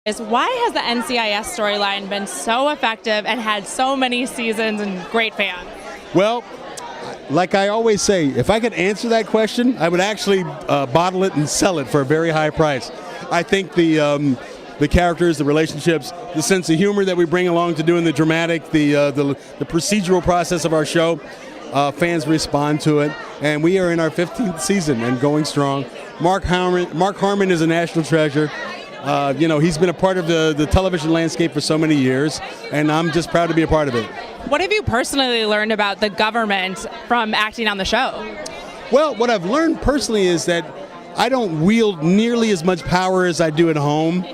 Is why has the NCIS storyline been so effective and had so many seasons and great fans? Well, like I always say, if I could answer that question, I would actually bottle it and sell it for a very high price. I think the characters, the relationships, the sense of humor that we bring along to doing the dramatic, the procedural process of our show, fans respond to it, and we are in our 15th season and going strong. Mark Harmon is a national treasure. He's been a part of the television landscape for so many years, and I'm just proud to be a part of it. What have you personally learned about the government from acting on the show? Well, what I've learned personally is that I don't wield nearly as much power as I do at home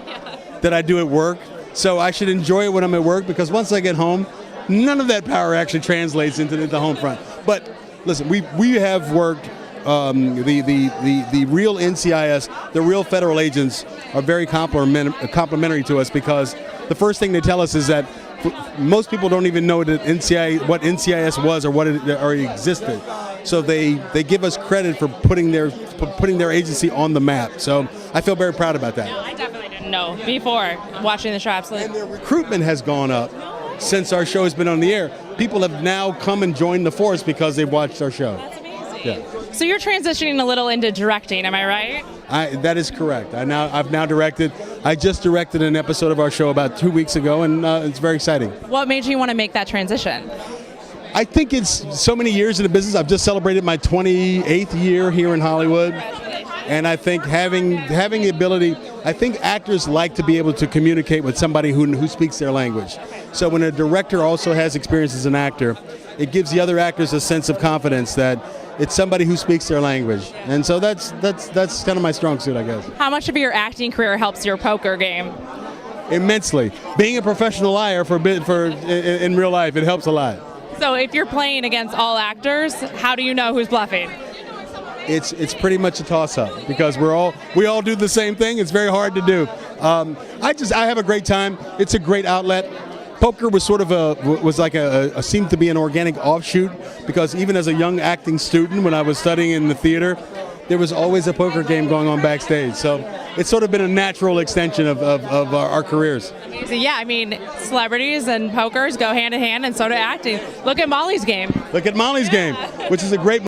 that I do at work. So I should enjoy it when I'm at work, because once I get home, none of that power actually translates into the home front. But listen, we have worked. The real NCIS, the real federal agents are very complimentary to us, because the first thing they tell us is that most people don't even know that what NCIS was or what it already existed. So they give us credit for putting their agency on the map. So I feel very proud about that. No, I definitely didn't know before watching the show. Absolutely. And their recruitment has gone up since our show has been on the air. People have now come and joined the force because they've watched our show. That's amazing. Yeah. So you're transitioning a little into directing, am I right? That is correct. I've now directed. I just directed an episode of our show about 2 weeks ago, and it's very exciting. What made you want to make that transition? I think it's so many years in the business. I've just celebrated my 28th year here in Hollywood, and I think having the ability. I think actors like to be able to communicate with somebody who speaks their language. So when a director also has experience as an actor, it gives the other actors a sense of confidence that it's somebody who speaks their language. And so that's kind of my strong suit, I guess. How much of your acting career helps your poker game? Immensely. Being a professional liar in real life, it helps a lot. So if you're playing against all actors, how do you know who's bluffing? It's pretty much a toss-up, because we all do the same thing. It's very hard to do. I have a great time. It's a great outlet. Poker was sort of seemed to be an organic offshoot, because even as a young acting student, when I was studying in the theater, there was always a poker game going on backstage. So it's sort of been a natural extension of our careers. So yeah, I mean, celebrities and pokers go hand in hand, and so do acting. Look at Molly's Game. Look at Molly's Game, which is a great